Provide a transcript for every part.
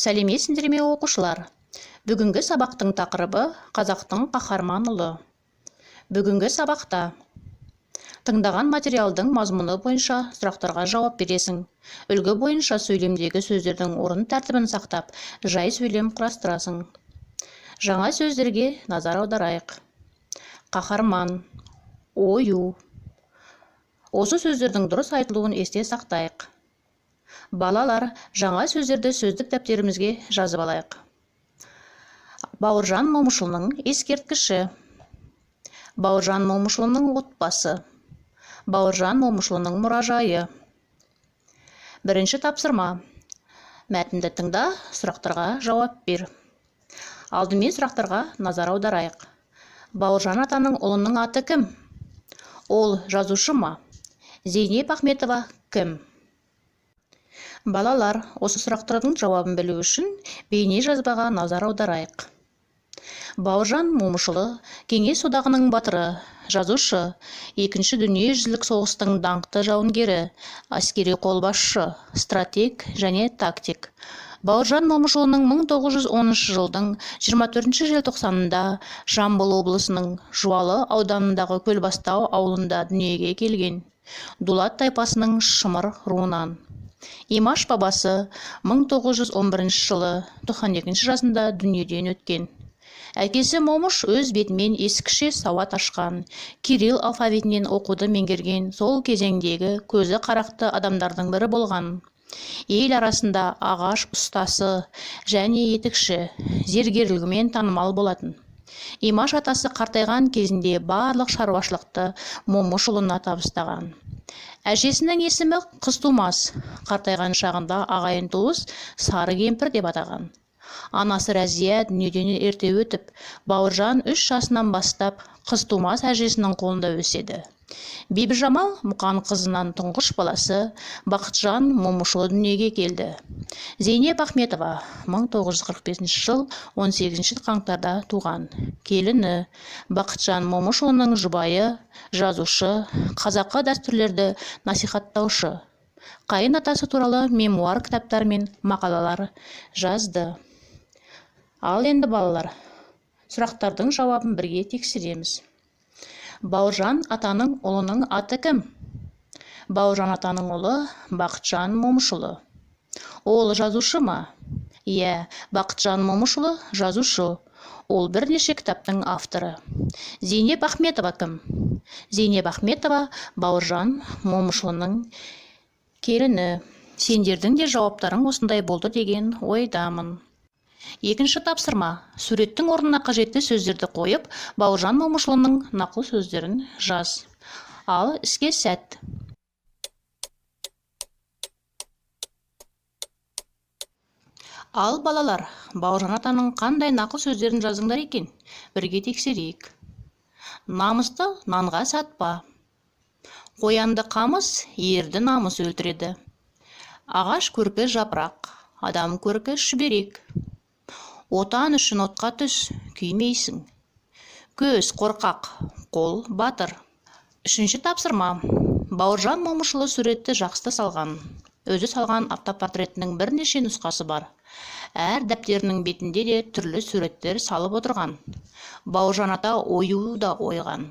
Сәлеметсіңдер ме оқушылар? Бүгінгі сабақтың тақырыбы қазақтың қаһарман ұлы. Бүгінгі сабақта тыңдаған материалдың мазмұны бойынша сұрақтарға жауап бересің. Үлгі бойынша сөйлемдегі сөздердің орын тәртібін сақтап, жай сөйлем құрастырасың. Жаңа сөздерге назар аударайық. Қаһарман, ою. Осы сөздердің дұрыс айтылуын есте сақтайық. Балалар, жаңа сөздерді сөздік дәптерімізге жазып алайық. Бауыржан Момышұлының ескерткіші. Бауыржан Момышұлының отбасы. Бауыржан Момышұлының мұражайы. Бірінші тапсырма. Мәтінді тыңда, сұрақтарға жауап бер. Алдымен сұрақтарға назар аударайық. Бауыржан атаның ұлының аты кім? Ол жазушы ма? Зейнеп Ахметова кім? Балалар, осы сұрақтардың жауабын білу үшін бейне жазбаға назар аударайық. Бауыржан Момышұлы Кеңес одағының батыры, жазушы, Екінші дүниежүзілік соғыстың даңқты жауынгері, әскери қолбасшы, стратег және тактик. Бауыржан Момышұлының 1910 жылдың 24 желтоқсанында Жамбыл облысының Жуалы ауданындағы Көлбастау ауылында дүниеге келген. Дулат тайпасының Шымыр руынан. Имаш бабасы 1911 жылы 92 жасында дүниеден өткен. Әкесі Момыш өз бетімен ескіше сауат ашқан, кирилл алфавитінен оқуды меңгерген, сол кезеңдегі көзі қарақты адамдардың бірі болған. Ел арасында ағаш ұстасы және етікші, зергерлігімен танымал болатын. Имаш атасы қартайған кезінде барлық шаруашылықты Момышұлына табыстаған. Әжесінің есімі Қызтумас, қартайған шағында ағайын туыс Сары кемпір деп атаған. Анасы Рәзия дүниеден ерте өтіп, Бауыржан 3 жасынан бастап Қызтумас әжесінің қолында өседі. Бибіжамал Мұқан қызынан тұңғыш баласы Бақытжан Момышұлы дүниеге келді. Зейнеп Ахметова 1945 жыл 18 қаңтарда туған. Келіні Бақытжан Момышұлының жұбайы, жазушы, қазақы дәстүрлерді насихаттаушы. Қайын атасы туралы мемуар кітаптар мен мақалалар жазды. Ал енді балалар, сұрақтардың жауабын бірге тексереміз. Бауыржан атаның ұлының аты кім? Бауыржан атаның ұлы Бақытжан Момышұлы. Ол жазушы ма? Иә, Бақытжан Момышұлы жазушы. Ол бірнеше кітаптың авторы. Зейнеп Ахметова кім? Зейнеп Ахметова Бауыржан Момышұлының келіні. Сендердің де жауаптарың осындай болды деген ойдамын. Екінші тапсырма. Суреттің орнына қажетті сөздерді қойып, Бауыржан Момышұлының нақыл сөздерін жаз. Ал іске сәт. Ал балалар, Бауыржан атаның қандай нақыл сөздерін жазыңдар екен? Бірге тексерейік. Намысты нанға сатпа. Қоянды қамыс, ерді намыс өлтіреді. Ағаш көркі жапырақ, адам көркі шүберек. Отан үшін отқа түс, күймейсің. Көз қорқақ, қол батыр. Үшінші тапсырма. Бауыржан Момышұлы суретті жақсы салған. Өзі салған автопортретінің бірнеше нұсқасы бар. Әр дәптерінің бетінде де түрлі суреттер салып отырған. Бауыржан ата ою да ойған.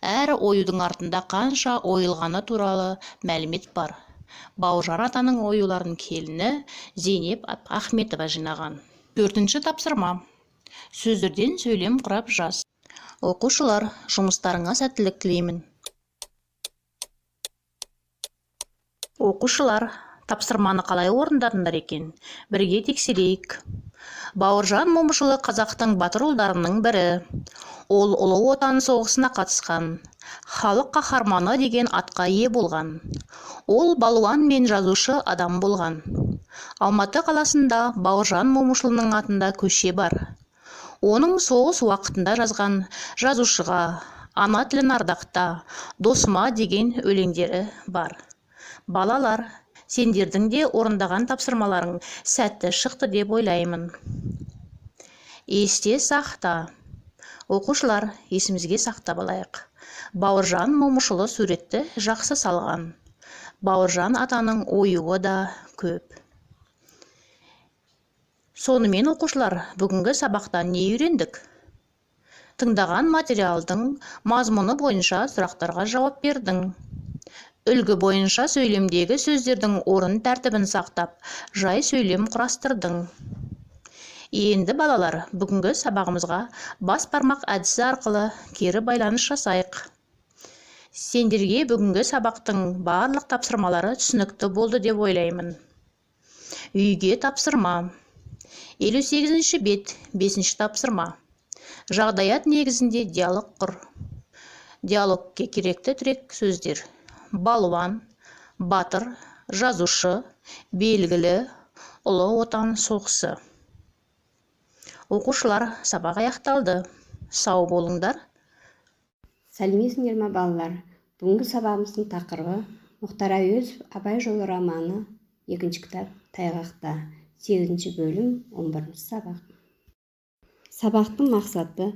Әр оюдың артында қанша ойылғаны туралы мәлімет бар. Бауыржан атаның оюларын келіні Зейнеп Ахметова жинаған. 4-ші тапсырма. Сөздерден сөйлем құрап жаз. Оқушылар, жұмыстарыңа сәттілік тілеймін. Оқушылар, тапсырманы қалай орындадыңдар екен? Бірге тексерейік. Бауыржан Момышұлы қазақтың батыр ұлдарының бірі. Ол Ұлы Отан соғысына қатысқан. Халық қаһарманы деген атқа ие болған. Ол балуан мен жазушы адам болған. Алматы қаласында Бауыржан Момышұлының атында көше бар. Оның соғыс уақытында жазған жазушыға, ана тілін ардақта, досыма деген өлеңдері бар. Балалар, сендердің де орындаған тапсырмаларың сәтті шықты деп ойлаймын. Есте сақта. Оқушылар, есімізге сақтап алайық. Бауыржан Момышұлы суретті жақсы салған. Бауыржан атаның оюы да көп. Сонымен оқушылар, бүгінгі сабақтан не үйрендік? Тыңдаған материалдың мазмұны бойынша сұрақтарға жауап бердің. Үлгі бойынша сөйлемдегі сөздердің орын тәртібін сақтап, жай сөйлем құрастырдың. Енді балалар, бүгінгі сабағымызға бас бармақ әдісі арқылы кері байланыс жасайық. Сендерге бүгінгі сабақтың барлық тапсырмалары түсінікті болды деп ойлаймын. Үйге тапсырма. 58-ші бет, 5-ші тапсырма. Жағдаят негізінде диалог құр. Диалогке керекті тірек сөздер. Балуан, батыр, жазушы, белгілі, Ұлы Отан соғысы. Оқушылар, сабақ аяқталды. Сау болыңдар. Сәлеметсіңдер ме балалар? Бүгінгі сабағымыздың тақырыбы Мұхтар Әуезов Абай жолы романы 2-ші кітап Тайғақта, 8-ші бөлім 11-ші сабақ. Сабақтың мақсаты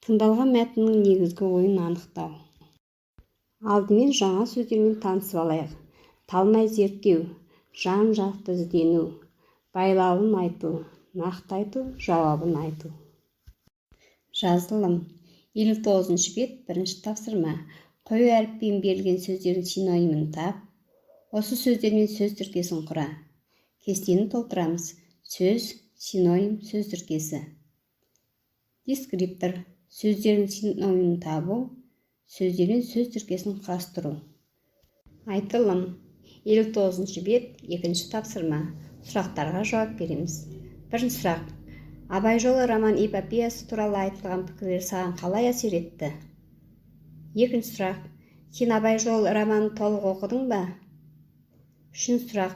тыңдалған мәтіннің негізгі ойын анықтау. Алдымен жаңа сөздермен танысып алайық. Талмай зерттеу, жан-жақты іздену, байлауын айту, нақты айту, жауабын айту. Жазылым. 59-ші бет, 1-ші тапсырма. Қою әріппен берілген сөздердің синонимін тап. Осы сөздермен сөз тіркесін құра. Кестені толтырамыз. Сөз, синоним, сөз тіркесі. Дескриптор. Сөздердің синонимін табу. Сөздермен сөз тіркесін құрастыру. Айтылым. 59-ші бет, 2-ші тапсырма. Сұрақтарға жауап береміз. 1-ші сұрақ. Абай жолы роман эпопеясы туралы айтылған пікірлер саған қалай әсер етті? 2-ші сұрақ. Сен Абай жолы романын толық оқыдың ба? 3-ші сұрақ.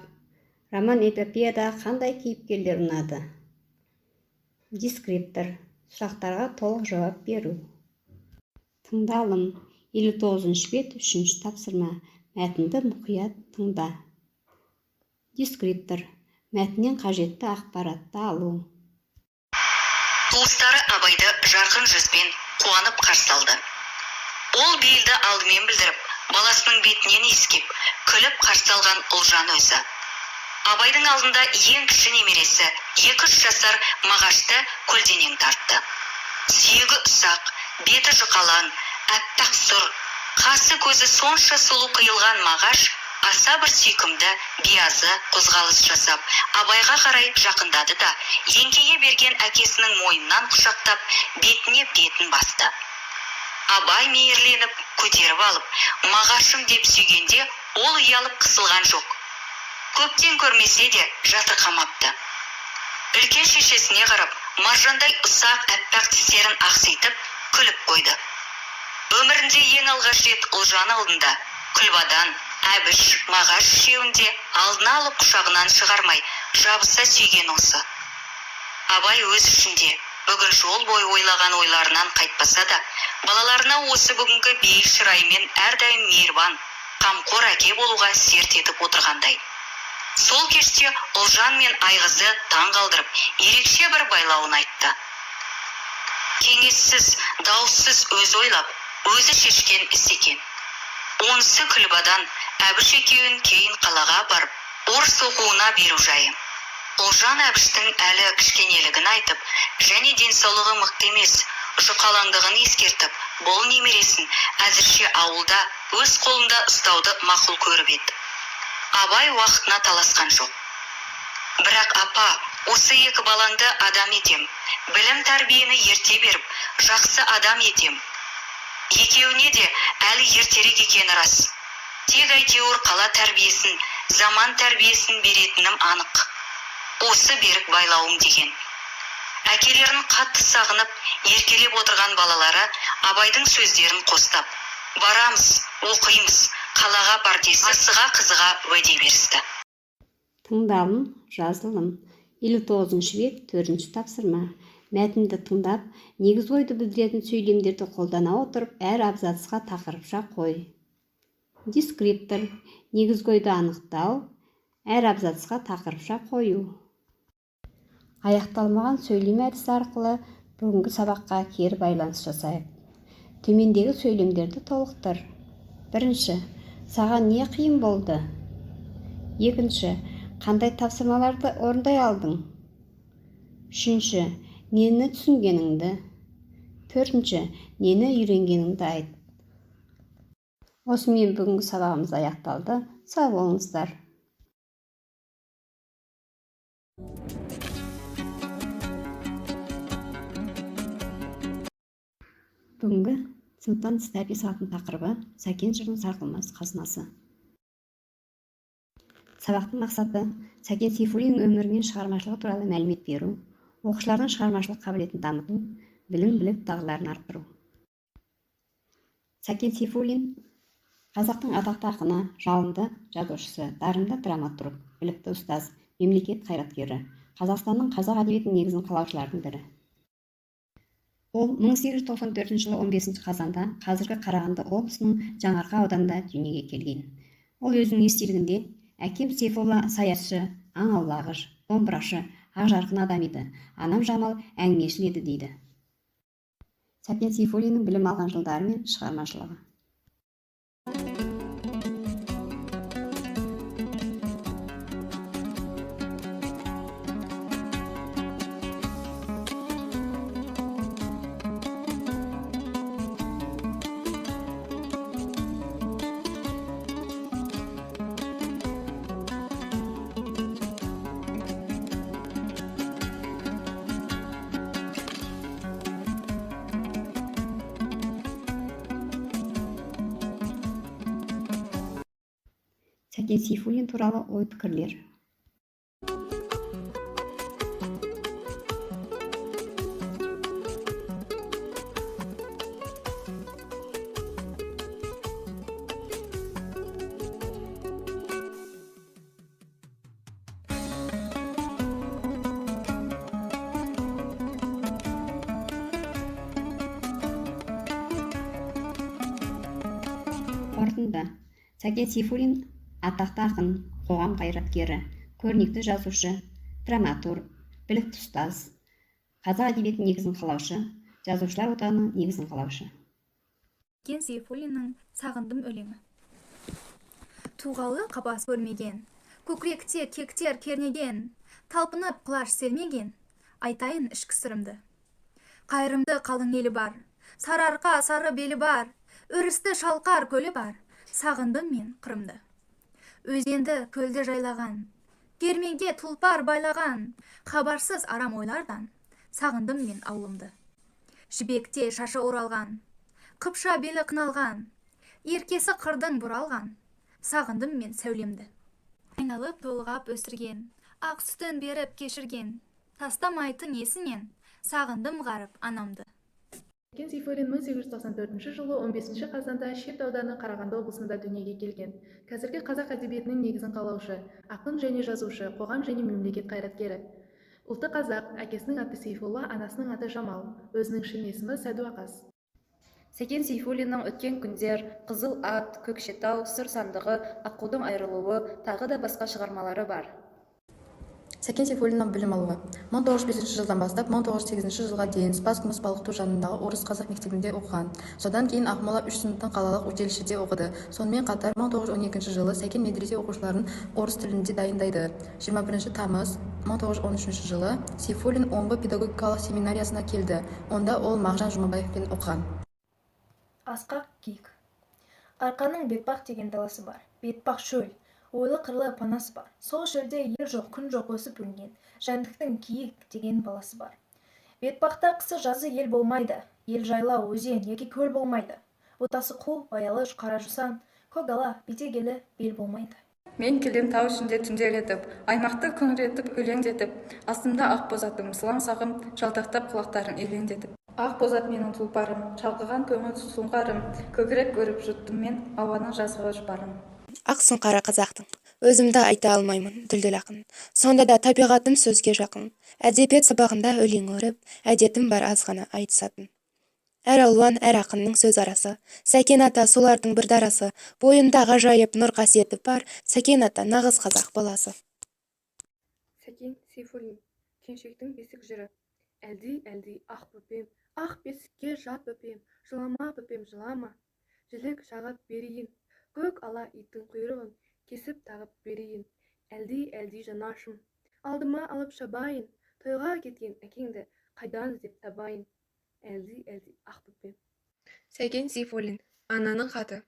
Роман эпопеяда қандай кейіпкерлер ұнады? Дескриптор. Сұрақтарға толық жауап беру. Тыңдалым. 59-ші бет, 3-ші тапсырма. Мәтінді мұқият тыңда. Дескриптор. Мәтіннен қажетті ақпаратты алу. Туыстары Абайды жарқын жүзбен қуанып қарсы алды. Ол бейілді алдымен білдіріп, баласының бетінен иіскеп, күліп қарсы алған Ұлжан өзі. Абайдың алдында ең кіші немересі 2-3 жасар Мағашты көлденең тартты. Сүйегі ұсақ, беті жұқалаң, әппақ сұр, қасы көзі сонша сұлу қиылған Мағаш аса бір сүйкімді, биязы қозғалыс жасап, Абайға қарай жақындады да, еңкейе берген әкесінің мойнынан құшақтап, бетіне бетін басты. Абай мейірленіп, көтеріп алып, Мағашым деп сүйгенде, ол ұялып қысылған жоқ. Көптен көрмесе де жатырқамапты. Үлкен шешесіне қарап, маржандай ұсақ әппақ тістерін ақситып, күліп қойды. Өмірінде ең алғаш рет Ұлжан алдында, Күлбадан, Әбіш, Мағаш үшеуінде алдына алып құшағынан шығармай, жабыса сүйген осы. Абай өз ішінде бүгін жол бойы ойлаған ойларынан қайтпаса да, балаларына осы бүгінгі бейіл шыраймен әрдайым мейірбан, қамқор әке болуға серт етіп отырғандай. Сол кеште Ұлжан мен Айғызды таң қалдырып, ерекше бір байлауын айтты. Кеңессіз, дауыссыз өз ойлап, өзі шешкен іс екен. Онысы Күлбадан Әбіш екеуін кейін қалаға барып, орыс оқуына беру жайы. Ұлжан әбіштің әлі кішкенелігін айтып, және денсаулығы мықты емес, жұқалаңдығын ескертіп, бұл немересін әзірше ауылда өз қолында ұстауды мақұл көріп еді. Абай уақытына таласқан жоқ. Бірақ апа, осы екі балаңды адам етем, білім тәрбиені ерте беріп, жақсы адам етем. Екеуіне де әлі ертерек екені рас. Тек әйтеуір қала тәрбиесін, заман тәрбиесін беретінім анық. Осы берік байлауым деген. Әкелерін қатты сағынып, еркелеп отырған балалары Абайдың сөздерін қостап, барамыз, оқимыз, қалаға бар десе, қызыға уәде берісті. Тыңдалым, жазылым. 59-шы бет, 4-ші тапсырма. Мәтінді тыңдап, негіз ойды білдіретін сөйлемдерді қолдана отырып, әр абзацқа тақырыпша қой. Дескриптор, негізгі ойды анықтау, әр абзацқа тақырыпша қою. Аяқталмаған сөйлем әдісі арқылы бүгінгі сабаққа кері байланыс жасайық. Төмендегі сөйлемдерді толықтыр. Бірінші, саған не қиын болды? Екінші, қандай тапсырмаларды орындай алдың? Үшінші, нені түсінгеніңді? Төртінші, нені үйренгеніңді айт. Осымен бүгінгі сабағымыз аяқталды. Сау болыңыздар. Бүгінгі сыныптан тыс тәрбие сағатының тақырыбы Сәкен жырының сарқылмас қазынасы. Сабақтың мақсаты Сәкен Сейфуллиннің өмірі мен шығармашылығы туралы мәлімет беру, оқушылардың шығармашылық қабілетін дамыту, білім-білік дағдыларын арттыру. Сәкен Сейфуллин қазақтың атақты ақыны, жалынды жазушысы, дарынды драматург, білікті ұстаз, мемлекет қайраткері, Қазақстанның қазақ әдебиетінің негізін қалаушылардың бірі. Ол 1894 жылы 15 қазанда қазіргі Қарағанды облысының Жаңарқа ауданында дүниеге келген. Ол өзінің естелігінде әкем Сейфолла саятшы, аң аулағыш, домбырашы, ақ жарқын адам еді. Анам Жамал әңгімешіл еді дейді. Сәкен Сейфуллиннің білім алған жылдары мен шығармашылығы. Сәкен Сейфуллин туралы ой-пікірлер. Қорытынды. Сәкен Сейфуллин атақты ақын, қоғам қайраткері, көрнекті жазушы, драматург, білікті ұстаз, қазақ әдебиетінің негізін қалаушы, жазушылар одағының негізін қалаушы. Сәкен Сейфуллиннің «Сағындым» өлеңі. Туғалы қапас көрмеген, көкіректе кектер кернеген, талпынып құлаш селмеген, айтайын ішкі сырымды. Қайырымды қалың елі бар, сарыарқа сары белі бар, өрісті шалқар көлі бар, сағындым мен Қырымды. Өзенді көлді жайлаған, кермеге тұлпар байлаған, хабарсыз арам ойлардан, сағындым мен аулымды. Жібекте шашы оралған, қыпша белі қыналған, еркесі қырдың бұралған, сағындым мен сәулемді. Айналып толғап өсірген, ақ сүтін беріп кешірген, тастамайтын есінен, сағындым ғарып анамды. Сәкен Сейфуллин 1894 жылы 15 қазанда Шет ауданы Қарағанды облысында дүниеге келген. Қазіргі қазақ әдебиетінің негізін қалаушы, ақын және жазушы, қоғам және мемлекет қайраткері. Ұлты қазақ, әкесінің аты Сейфолла, анасының аты Жамал, өзінің шын есімі Сәдуақас. Сәкен Сейфуллиннің «Өткен күндер», «Қызыл ат», «Көкшетау», «Сыр сандығы», «Аққудың айрылуы» тағы да басқа шығармалары бар. Сәкен Сейфуллиннің білім алуы. 1905 жылдан бастап 1908 жылға дейін Спасск мұз балқыту жанындағы орыс қазақ мектебінде оқыған. Содан кейін Ақмола 3 сыныптың қалалық училищеде оқыды. Сонымен қатар 1912 жылы Сәкен медресе оқушыларын орыс тілінде дайындайды. 21 тамыз 1913 жылы Сейфуллин Омбы педагогикалық семинариясына келді. Онда ол Мағжан Жұмабаевпен оқыған. Асқақ киік. Арқаның бетпақ деген даласы бар. Бетпақ шөл. Ойлы-қырлы панасы бар. Сол шөлде ел жоқ, күн жоқ өсіп өнген. Жәндіктің киік деген баласы бар. Бетпақта қысы жазы ел болмайды. Ел жайлау, өзен, яки көл болмайды. Отасы қу, баялыш, қара жусан, көк ала, бетегелі бел болмайды. Мен келем тау ішінде түнделетіп, аймақты күңіретіп, өлеңдетіп, астымда ақ бозатым, сылаң сағым, жалтақтап құлақтарын елеңдетіп. Ақ бозат менің тұлпарым, шалқыған көңіл сұңқарым, көкірек көріп жұттым мен ауаның жазғы жұпарым. Ақ сұңқары қазақтың, өзімді айта алмаймын, дүлдүл ақын. Сонда да табиғатым сөзге жақын. Әдебиет сабағында өлең өріп, әдетім бар аз ғана айтысатын. Әр алуан, әр ақынның сөз арасы. Сәкен ата солардың бір дарасы. Бойында ғажайып нұр қасиеті бар. Сәкен ата нағыз қазақ баласы. Сәкен Сейфуллин, келіншектің бесік жыры. Әлди, ақ бөпем, ақ бесікке жат бөпем, жылама бөпем, жылама. Жілік жағып берейін, көк ала иттің құйрығын кесіп тағып берейін. Әлди жанашым, алдыма алып шабайын, тойға кеткен әкеңді қайдан іздеп табайын. Әлди, ақ бөпем. Сәкен Сейфуллин, ананың хаты.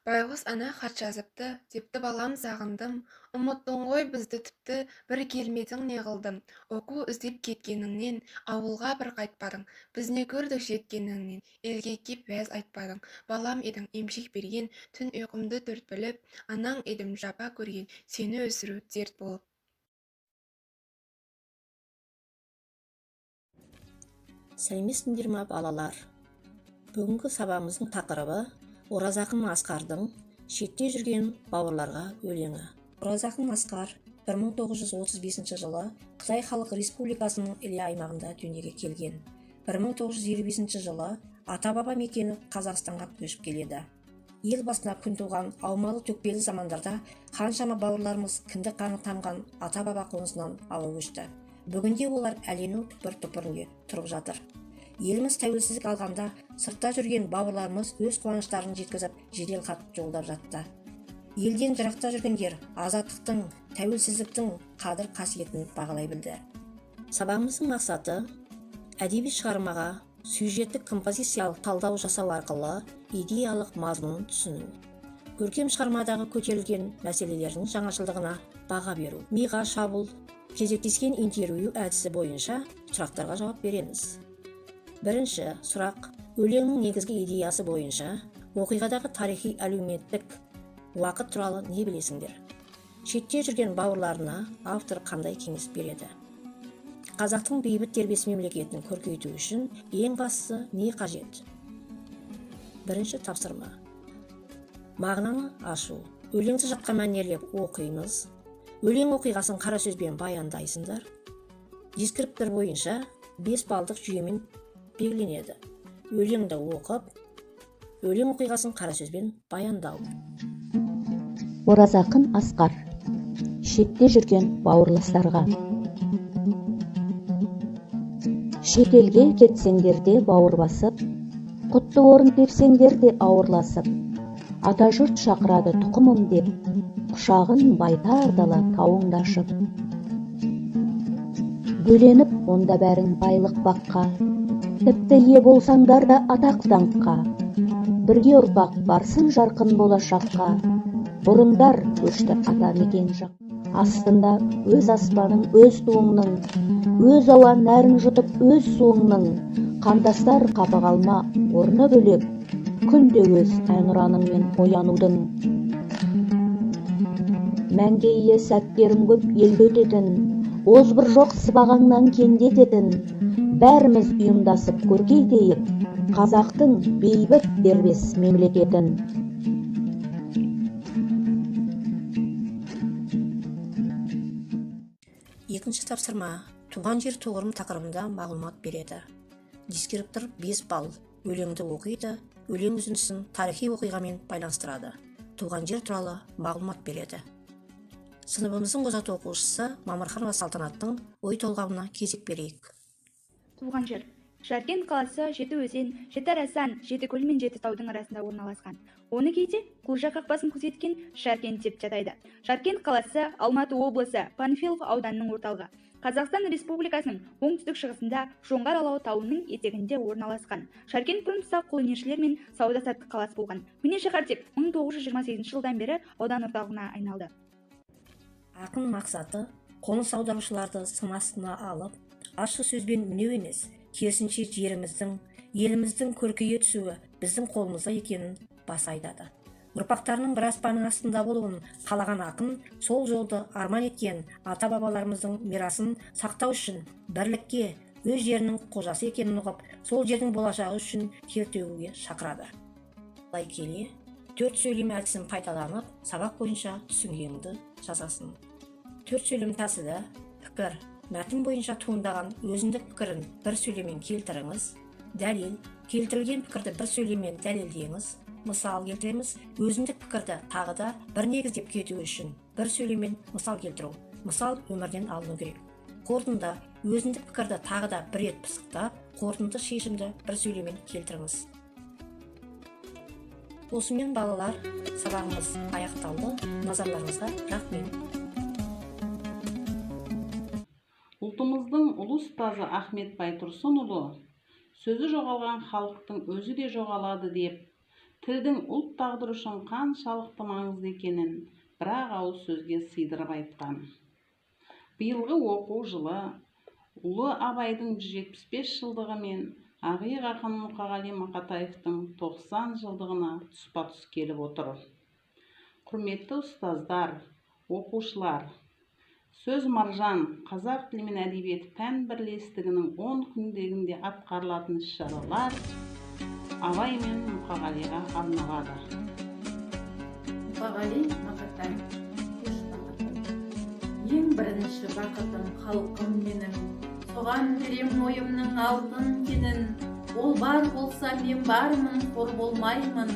Байғұс ана хат жазыпты, депті балам сағындым. Ұмыттың ғой бізді тіпті, бір келмедің не қылдым. Оқу іздеп кеткеніңнен, ауылға бір қайтпадың. Біз не көрдік жеткеніңнен, елге кеп вәз айтпадың. Балам едің емшек берген, түн ұйқымды төрт біліп, анаң едім жапа көрген, сені өсіру дерт болып. Сәлеметсіңдер ме балалар? Бүгінгі сабағымыздың тақырыбы Оразақын Асқардың шетте жүрген бауырларға өлеңі. Оразақын Асқар 1935 жылы Қытай Халық Республикасының Іле аймағында дүниеге келген. 1955 жылы ата-баба мекені Қазақстанға көшіп келеді. Ел басына күн туған аумалы төкпелі замандарда қаншама бауырларымыз кінді қаны тамған ата-баба қонысынан ауа көшті. Бүгінде олар әлемнің түкпір-түкпірінде тұрып жатыр. Еліміз тәуелсіздік алғанда сыртта жүрген бауырларымыз өз қуаныштарын жеткізіп жедел хат жолдап жатты. Елден жырақта жүргендер азаттықтың, тәуелсіздіктің қадір қасиетін бағалай білді. Сабағымыздың мақсаты әдеби шығармаға сюжеттік композициялық талдау жасау арқылы идеялық мазмұнын түсіну. Көркем шығармадағы көтерілген мәселелердің жаңашылдығына баға беру. Миға шабуыл, кезектескен интервью әдісі бойынша сұрақтарға жауап береміз. Бірінші сұрақ: өлеңнің негізгі идеясы бойынша оқиғадағы тарихи әлеуметтік уақыт туралы не білесіңдер? Шетте жүрген бауырларына автор қандай кеңес береді? Қазақтың бейбіт дербес мемлекетін көркейту үшін ең бастысы не қажет? Бірінші тапсырма: мағынаны ашу. Өлеңді жатқа мәнерлеп оқимыз. Өлең оқиғасын қара сөзбен баяндайсыңдар. Дескриптор бойынша 5 балдық жүйемен белгіленеді. Өлеңді оқып, өлең оқиғасын қара сөзбен баяндау. Оразақын Асқар. Шетте жүрген бауырластарға. Шетелге кетсеңдер де бауыр басып, құтты орын тепсеңдер де ауырласып, ата жұрт шақырады тұқымым деп, құшағын байтар дала тауыңдашып. Бөленіп онда бәрін байлық баққа, тіпті ие болсаңдар да атақ даңққа. Бірге ұрпақ барсын жарқын болашаққа, бұрындар көшті ата мекен жақ. Астында өз аспаның, өз туыңның, өз ауа нәрін жұтып өз суыңның, қандастар қапы қалма, орны бөлек, күнде өз әнұраныңмен оянудың. Мәңге ие сәттерің көп елді өтетін, озбыр жоқ сыбағаңнан кендететін, бәріміз ұйымдасып көркейтейік қазақтың бейбіт дербес мемлекетін. Екінші тапсырма: туған жер тұғырым тақырыбында мағлұмат береді. Дескриптор 5 балл. Өлеңді оқиды, өлең үзіндісін тарихи оқиғамен байланыстырады. Туған жер туралы мағлұмат береді. сыныбымыздың озат оқушысы Мамырханова Салтанаттың ой толғауына кезек берейік. Туған жер. Жаркент қаласы Жеті өзен, Жеті арасан, Жеті көл мен Жеті таудың арасында орналасқан. Оны кейде Құлжа қақпасын күзеткен Жаркент деп жатайды. Жаркент қаласы Алматы облысы Панфилов ауданының орталығы. Қазақстан Республикасының оңтүстік шығысында Жоңғар алау тауының етегінде орналасқан. Жаркент бұрын ұсақ қолөнершілер мен сауда-саттық қаласы болған. Көне шаһар тек 1928 жылдан бері аудан орталығына айналды. Ақын мақсаты қоныс аударушыларды сын астына алып, ашық сөзбен үнеу емес, керісінше жеріміздің, еліміздің көркейе түсуі біздің қолымызда екенін баса айтады. Ұрпақтарының бір аспанның астында болуын қалаған ақын сол жолды арман еткен ата-бабаларымыздың мирасын сақтау үшін бірлікке, өз жерінің қожасы екенін ұғып, сол жердің болашағы үшін тер төгуге шақырады. Былай келе, 4 сөйлем әдісін пайдаланып, сабақ бойынша түсінгеніңді жазасын. 4 сөйлем тәсілі: пікір, мәтін бойынша туындаған өзіндік пікірін бір сөйлеммен келтіріңіз. Дәлел, келтірілген пікірді бір сөйлеммен дәлелдеңіз. Мысал келтіреміз, өзіндік пікірді тағы да бір негіздеп кету үшін бір сөйлеммен мысал келтіру. Мысал өмірден алыну керек. Қорытынды, өзіндік пікірді тағы да бір рет пысықтап, қорытынды шешімді бір сөйлеммен келтіріңіз. Осымен балалар, сабағымыз аяқталды. Назарларыңызға рахмет. Ұлтымыздың ұлы ұстазы Ахмет Байтұрсынұлы сөзі жоғалған халықтың өзі де жоғалады деп, тілдің ұлт тағдыры үшін қаншалықты маңызды екенін бір-ақ ауыз сөзге сыйдырып айтқан. Биылғы оқу жылы ұлы Абайдың 175 жылдығы мен Ақиық ақын Мұқағали Мақатаевтың 90 жылдығына тұспа-тұс келіп отыр. Құрметті ұстаздар, оқушылар, сөз маржан қазақ тілі мен әдебиеті пән бірлестігінің 10 күндегінде атқарылатын іс-шаралар Абай мен Мұқағалиға арналады. Мұқағали Мақатаев. Ең бірінші бақытым халқым менің, соған берем ойымның алтын кенін. Ол бар болса мен бармын, қор болмаймын,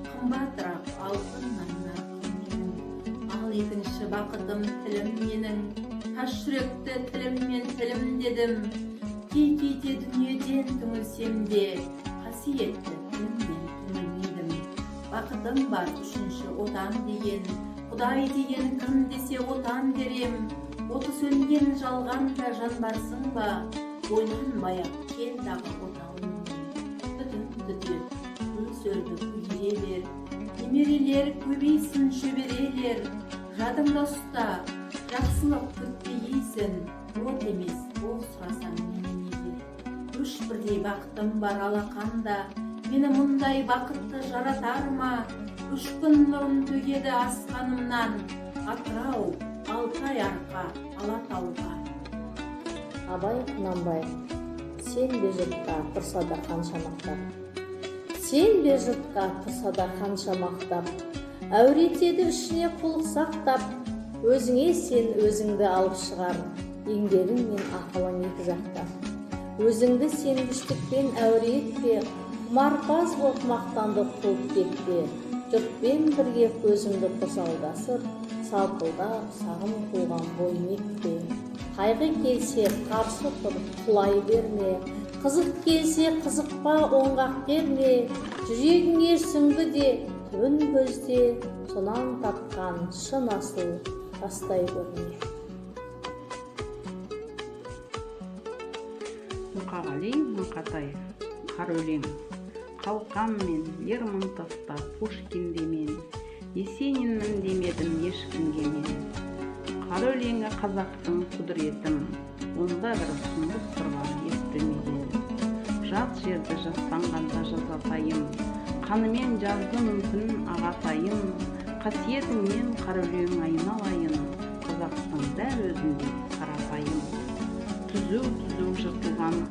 қымбатырақ алтыннан нарқым менің. Ал екінші бақытым тілім менің, тас жүректі тіліммен тілім дедім. Кей-кейде дүниеден түңілсем де, қасиетті тіліммен түңілмедім. Бақытым бар үшінші отан деген, Құдай деген кім десе отан берем. Оты сөнген жалғанда жан барсың ба, ойнан баяқ кел дағы отауыңмен. Бүтін түтеп, өсөрді көйелер, немерелер көбейсін шөберелер. Жадыңда ұста, жақсылық күтпейсің, от емес, ол сұрасаң менен неге. Үш бірдей бақытым бар алақанда, мені мұндай бақытты жаратар ма? 3 күн нұрын төгеді асқанымнан, Атырау, Алтай арқа, Алатауға. Абай Құнанбай, сен бе жұртқа тұрса да қанша мақтап, сен бе жұртқа тұрса да қанша мақтап, әуретеді ішіне құлық сақтап, өзіңе сен өзіңді алып шығар, еңбегің мен ақылың екі жақтап. Өзіңді сенгіштікпен әуре етпе, құмарпаз боп мақтанды қуып кетпе. Жұртпен бірге көзіңді қосалдасып, салпылдап сағым қуған бойын екпе. Қайғы келсе қарсы тұрып құлай берме, қызық келсе қызықпа оңғақ берме. Жүрегіңе сүңгі де, түбін көзде, сонан тапқан шын асыл тастай көрме. Мұқағали Мақатаев, қар өлең. Қалқам мен Лермонтовта, Пушкинде мен, Есенинмін демедім ешкімге мен. Қар өлеңі қазақтың құдіретім, онда бір сұмдық тұрған естілмеген. Жат жерді жастанғанда жазатайым, қанымен жазды мүмкін ағатайым. Қасиетіңнен қар өлең айналайын, қазақтың дәл өзіндей қарапайым. Түзу жыртылған